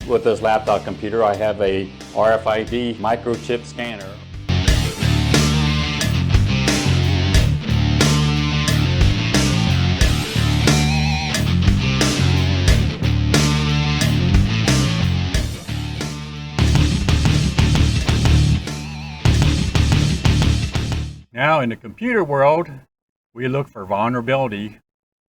With this laptop computer, I have a RFID microchip scanner. Now, in the computer world, we look for vulnerability,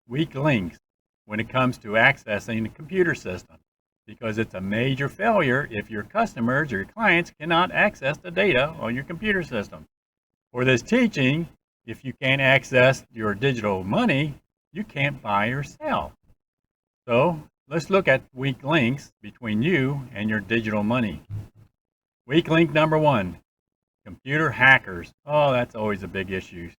weak links, when it comes to accessing the computer system, because it's a major failure if your customers or your clients cannot access the data on your computer system. For this teaching, if you can't access your digital money, you can't buy or sell. So let's look at weak links between you and your digital money. Weak link number one, computer hackers. Oh, that's always a big issue.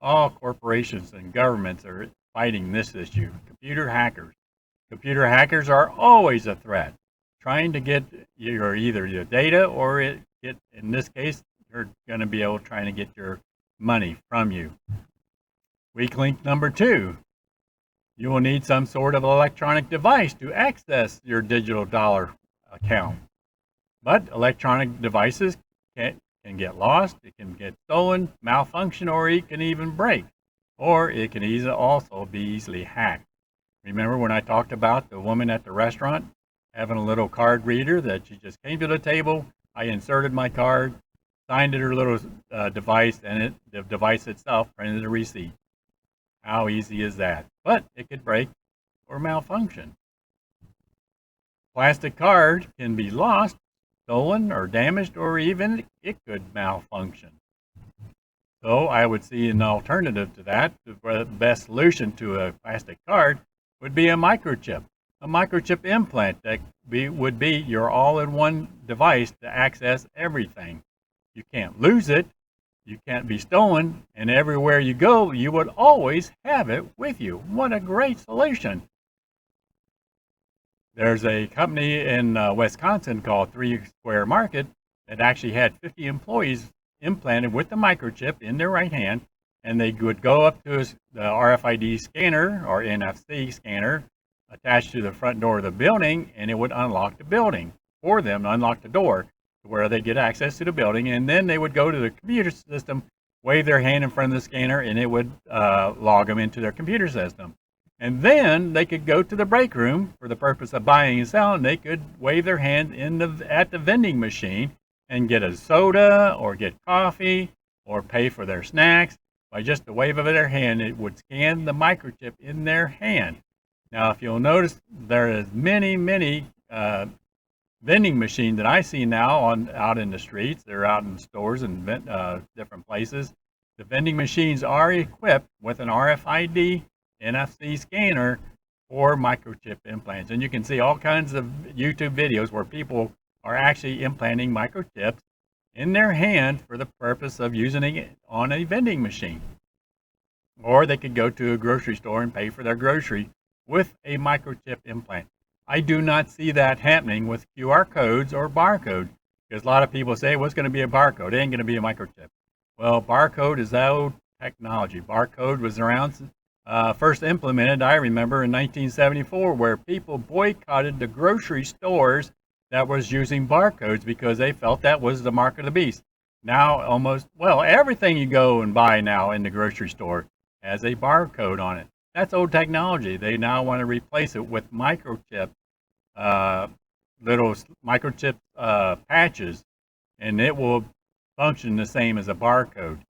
All corporations and governments are fighting this issue. Computer hackers. Computer hackers are always a threat, trying to get either your data or in this case, they're going to be able trying to get your money from you. Weak link number two, you will need some sort of electronic device to access your digital dollar account. But electronic devices can get lost, it can get stolen, malfunction, or it can even break, or it can also be easily hacked. Remember when I talked about the woman at the restaurant having a little card reader that she just came to the table, I inserted my card, signed her little device, and the device itself printed a receipt. How easy is that? But it could break or malfunction. Plastic card can be lost, stolen, or damaged, or even it could malfunction. So I would see an alternative to that. The best solution to a plastic card would be a microchip implant that would be your all-in-one device to access everything. You can't lose it, you can't be stolen, and everywhere you go, you would always have it with you. What a great solution. There's a company in Wisconsin called 3 Square Market that actually had 50 employees implanted with the microchip in their right hand, and they would go up to the RFID scanner or NFC scanner attached to the front door of the building, and it would unlock the building for them, unlock the door to where they get access to the building, and then they would go to the computer system, wave their hand in front of the scanner, and it would log them into their computer system. And then they could go to the break room for the purpose of buying and selling. They could wave their hand at the vending machine and get a soda or get coffee or pay for their snacks. By just the wave of their hand, it would scan the microchip in their hand. Now, if you'll notice, there is many vending machines that I see now out in the streets. They're out in stores and different places. The vending machines are equipped with an RFID NFC scanner for microchip implants. And you can see all kinds of YouTube videos where people are actually implanting microchips in their hand for the purpose of using it on a vending machine. Or they could go to a grocery store and pay for their grocery with a microchip implant. I do not see that happening with QR codes or barcode, because a lot of people say, what's going to be a barcode? It ain't going to be a microchip. Well, barcode is old technology. Barcode was around, first implemented, I remember, in 1974, where people boycotted the grocery stores that was using barcodes because they felt that was the mark of the beast. Now everything you go and buy now in the grocery store has a barcode on it. That's old technology. They now want to replace it with microchip, little microchip patches, and it will function the same as a barcode.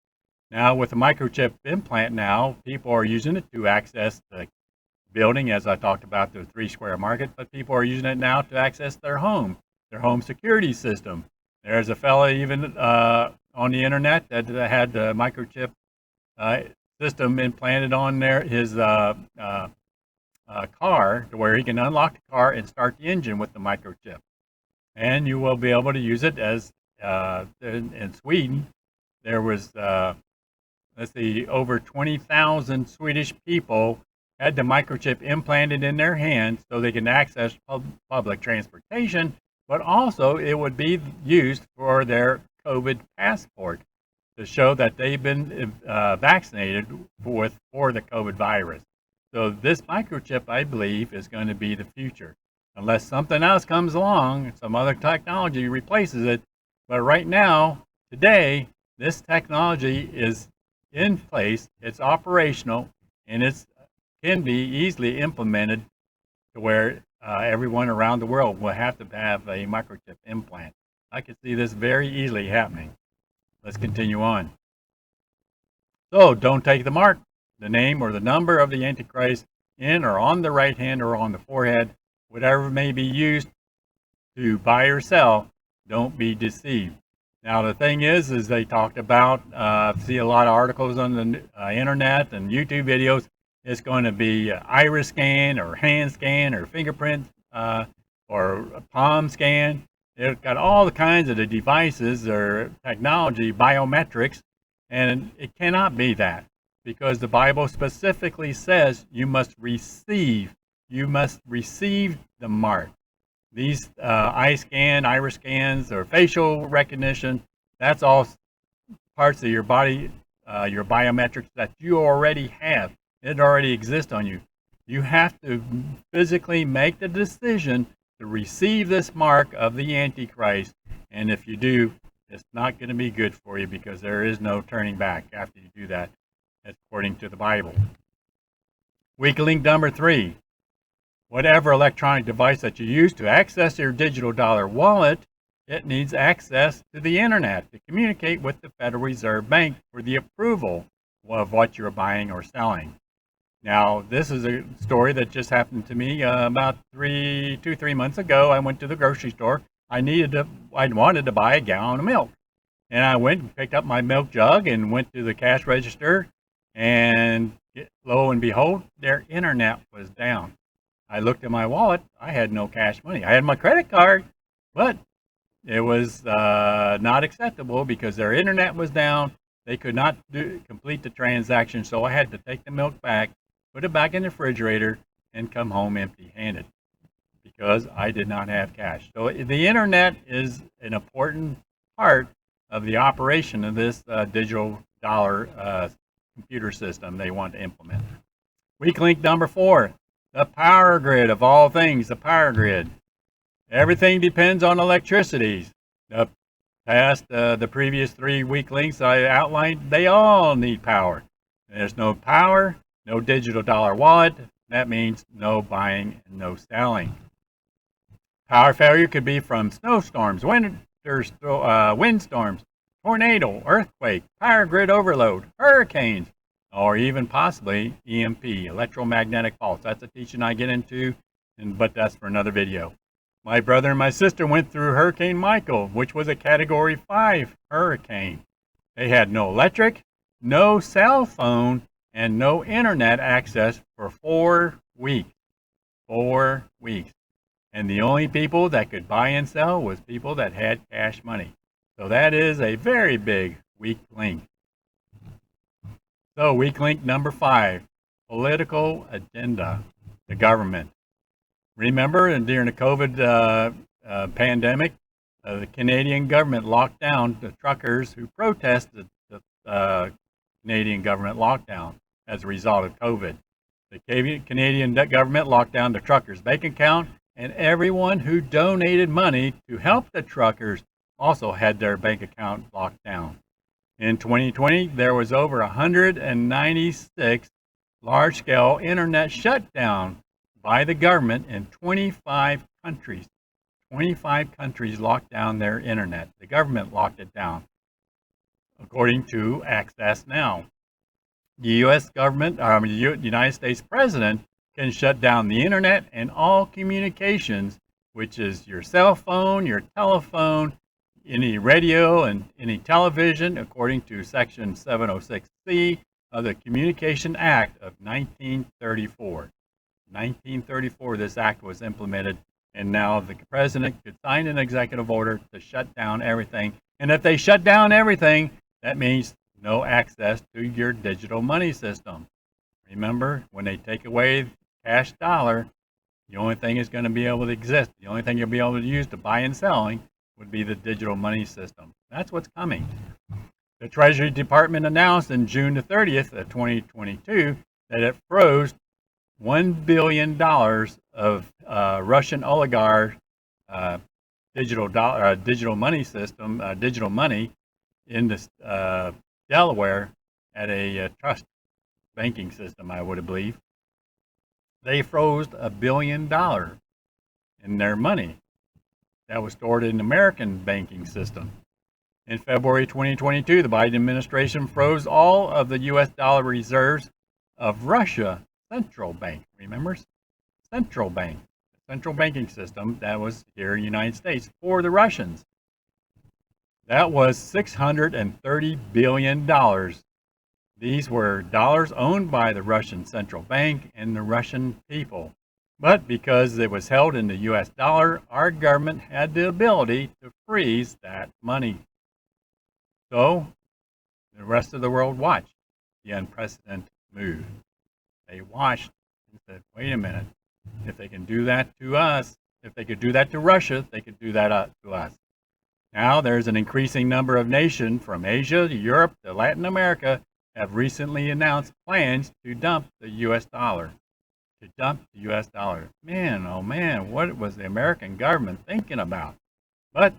Now with the microchip implant now, people are using it to access the building, as I talked about the 3 Square Market, but people are using it now to access their home security system. There's a fella even on the internet that had the microchip system implanted on his car, to where he can unlock the car and start the engine with the microchip. And you will be able to use it as in Sweden. There was over 20,000 Swedish people had the microchip implanted in their hands so they can access public transportation, but also it would be used for their COVID passport to show that they've been vaccinated for the COVID virus. So this microchip, I believe, is going to be the future. unless something else comes along, some other technology replaces it. But right now, today, this technology is in place, it's operational, and it can be easily implemented to where everyone around the world will have to have a microchip implant. I could see this very easily happening. Let's continue on. So don't take the mark, the name or the number of the Antichrist in or on the right hand or on the forehead, whatever may be used to buy or sell. Don't be deceived. Now the thing is they talked about, see a lot of articles on the internet and YouTube videos. It's going to be iris scan or hand scan or fingerprint or palm scan. They've got all the kinds of the devices or technology, biometrics, and it cannot be that, because the Bible specifically says you must receive the mark. These iris scans, or facial recognition, that's all parts of your body, your biometrics that you already have. It already exists on you. You have to physically make the decision to receive this mark of the Antichrist, and if you do, it's not going to be good for you, because there is no turning back after you do that, according to the Bible. Weak link number 3. Whatever electronic device that you use to access your digital dollar wallet, it needs access to the internet to communicate with the Federal Reserve Bank for the approval of what you're buying or selling. Now, this is a story that just happened to me about 3 months ago. I went to the grocery store. I wanted to buy a gallon of milk. And I went and picked up my milk jug and went to the cash register, and lo and behold, their internet was down. I looked at my wallet. I had no cash money. I had my credit card, but it was not acceptable because their internet was down. They could not complete the transaction, so I had to take the milk back, put it back in the refrigerator, and come home empty-handed because I did not have cash. So the internet is an important part of the operation of this digital dollar computer system they want to implement. Weak link number 4. The power grid of all things, the power grid. Everything depends on electricity. The previous 3 weak links I outlined, they all need power. There's no power, no digital dollar wallet. That means no buying and no selling. Power failure could be from snowstorms, windstorms, tornado, earthquake, power grid overload, hurricanes, or even possibly EMP, electromagnetic pulse. That's a teaching I get into, but that's for another video. My brother and my sister went through Hurricane Michael, which was a Category 5 hurricane. They had no electric, no cell phone, and no internet access for 4 weeks. 4 weeks. And the only people that could buy and sell was people that had cash money. So that is a very big weak link. So weak link number 5, political agenda, the government. Remember, during the COVID pandemic, the Canadian government locked down the truckers who protested the Canadian government lockdown as a result of COVID. The Canadian government locked down the truckers' bank account, and everyone who donated money to help the truckers also had their bank account locked down. In 2020, there was over 196 large-scale internet shutdown by the government in 25 countries. 25 countries locked down their internet. The government locked it down, according to Access Now. The U.S. government, the United States president, can shut down the internet and all communications, which is your cell phone, your telephone, any radio and any television, according to Section 706C of the Communication Act of 1934. 1934, this act was implemented, and now the president could sign an executive order to shut down everything. And if they shut down everything, that means no access to your digital money system. Remember, when they take away cash dollar, the only thing is going to be able to exist, the only thing you'll be able to use to buy and selling would be the digital money system. That's what's coming. The Treasury Department announced on June the 30th of 2022 that it froze $1 billion of Russian oligarch digital money system, digital money in this Delaware at a trust banking system, I would believe. They froze $1 billion in their money that was stored in the American banking system. In February 2022, the Biden administration froze all of the U.S. dollar reserves of Russia Central Bank. Remember? Central Bank. Central banking system that was here in the United States for the Russians. That was $630 billion. These were dollars owned by the Russian Central Bank and the Russian people. But because it was held in the U.S. dollar, our government had the ability to freeze that money. So the rest of the world watched the unprecedented move. They watched and said, wait a minute, if they can do that to us, if they could do that to Russia, they could do that to us. Now there's an increasing number of nations from Asia to Europe to Latin America have recently announced plans to dump the U.S. dollar. Man, oh man, what was the American government thinking about? But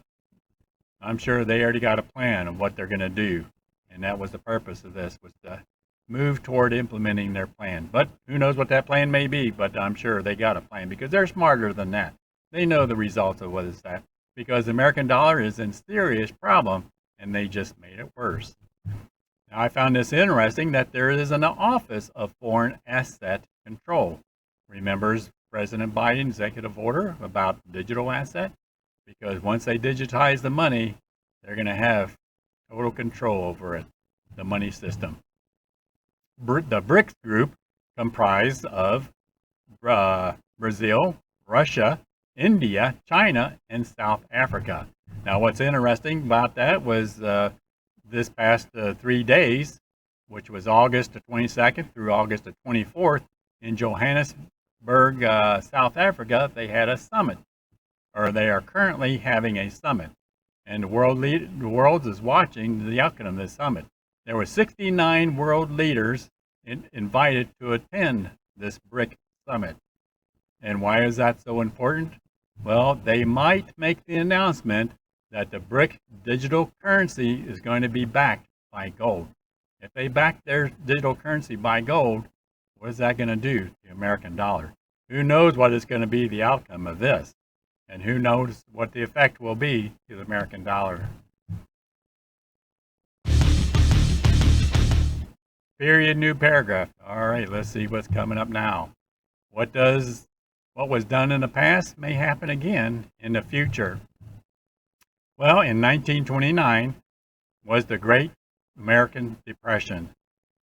I'm sure they already got a plan of what they're going to do. And that was the purpose of this, was to move toward implementing their plan. But who knows what that plan may be, but I'm sure they got a plan because they're smarter than that. They know the results of what is that, because the American dollar is in serious problem and they just made it worse. Now, I found this interesting that there is an Office of Foreign Asset Control. Remembers President Biden's executive order about digital asset? Because once they digitize the money, they're going to have total control over it, the money system. The BRICS group comprised of Brazil, Russia, India, China, and South Africa. Now, what's interesting about that was this past 3 days, which was August the 22nd through August the 24th, in Johannesburg, South Africa, they had a summit, or they are currently having a summit. And the world is watching the outcome of this summit. There were 69 world leaders invited to attend this BRIC summit. And why is that so important? Well, they might make the announcement that the BRIC digital currency is going to be backed by gold. If they back their digital currency by gold, what is that going to do to the American dollar? Who knows what is going to be the outcome of this? And who knows what the effect will be to the American dollar? Period, new paragraph. All right, let's see what's coming up now. What was done in the past may happen again in the future. Well, in 1929 was the Great American Depression.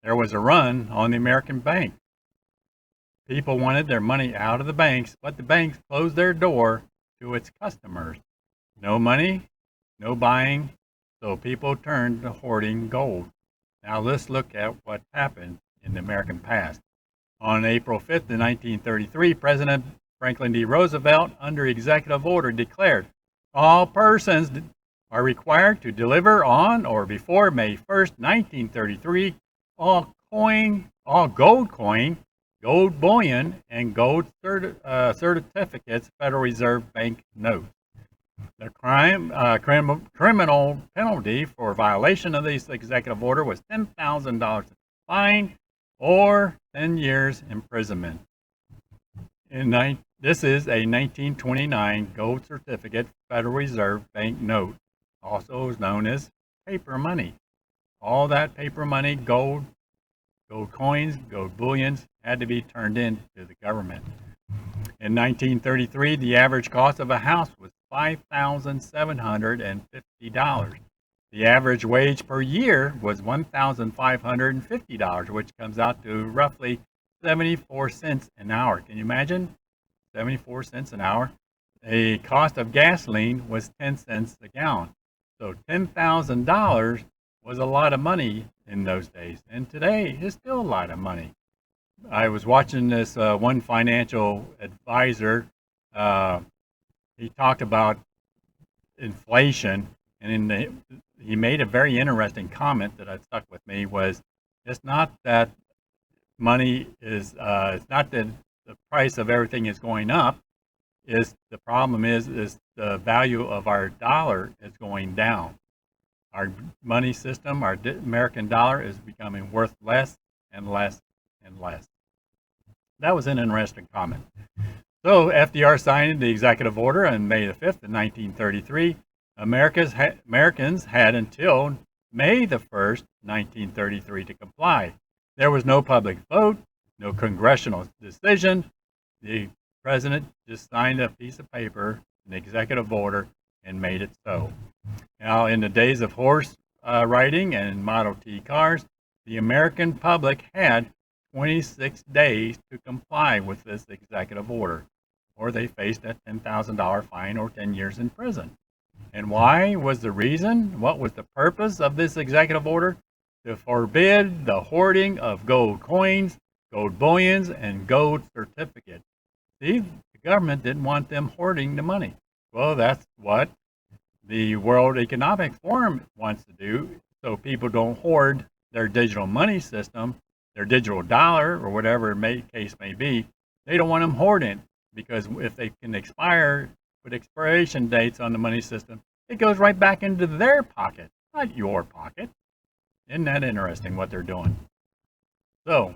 There was a run on the American bank. People wanted their money out of the banks, but the banks closed their door to its customers. No money, no buying, so people turned to hoarding gold. Now let's look at what happened in the American past. On April 5th, 1933, President Franklin D. Roosevelt, under executive order, declared all persons are required to deliver on or before May 1st, 1933, all gold coin, gold bullion, and gold certificates, Federal Reserve Bank notes. The criminal penalty for violation of this executive order was $10,000 fine or 10 years imprisonment. This is a 1929 gold certificate Federal Reserve Bank note, also known as paper money. All that paper money, gold coins, gold bullions, had to be turned in to the government. In 1933, the average cost of a house was $5,750. The average wage per year was $1,550, which comes out to roughly 74 cents an hour. Can you imagine? 74 cents an hour. The cost of gasoline was 10 cents a gallon. So $10,000 was a lot of money in those days. And today is still a lot of money. I was watching this one financial advisor. He talked about inflation, and he made a very interesting comment that stuck with me. Was it's not that money is it's not that the price of everything is going up, is the problem is the value of our dollar is going down. Our money system, our American dollar, is becoming worth less and less and less. That was an interesting comment. So FDR signed the executive order on May the 5th of 1933. Americans had until May the 1st, 1933 to comply. There was no public vote, no congressional decision. The president just signed a piece of paper, an executive order, and made it so. Now, in the days of horse riding and Model T cars, the American public had 26 days to comply with this executive order, or they faced a $10,000 fine or 10 years in prison. And why was the reason? What was the purpose of this executive order? To forbid the hoarding of gold coins, gold bullions, and gold certificates. See, the government didn't want them hoarding the money. Well, that's what the World Economic Forum wants to do, so people don't hoard their digital money system, their digital dollar, or whatever case may be. They don't want them hoarding, because if they can put expiration dates on the money system, it goes right back into their pocket, not your pocket. Isn't that interesting what they're doing? So,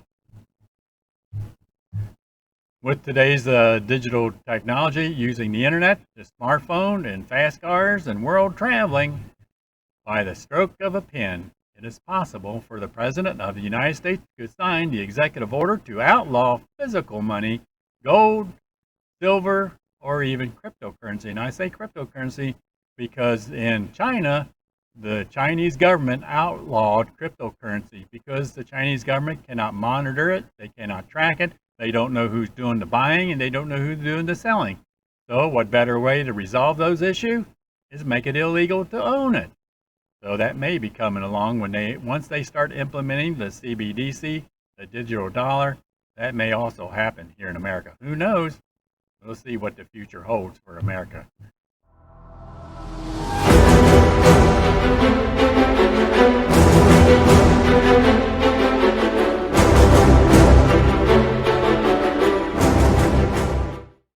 with today's digital technology, using the internet, the smartphone, and fast cars, and world traveling, by the stroke of a pen, it is possible for the President of the United States to sign the executive order to outlaw physical money, gold, silver, or even cryptocurrency. And I say cryptocurrency because in China, the Chinese government outlawed cryptocurrency because the Chinese government cannot monitor it, they cannot track it, they don't know who's doing the buying, and they don't know who's doing the selling. So what better way to resolve those issues is make it illegal to own it. So that may be coming along once they start implementing the CBDC, the digital dollar. That may also happen here in America. Who knows? We'll see what the future holds for America.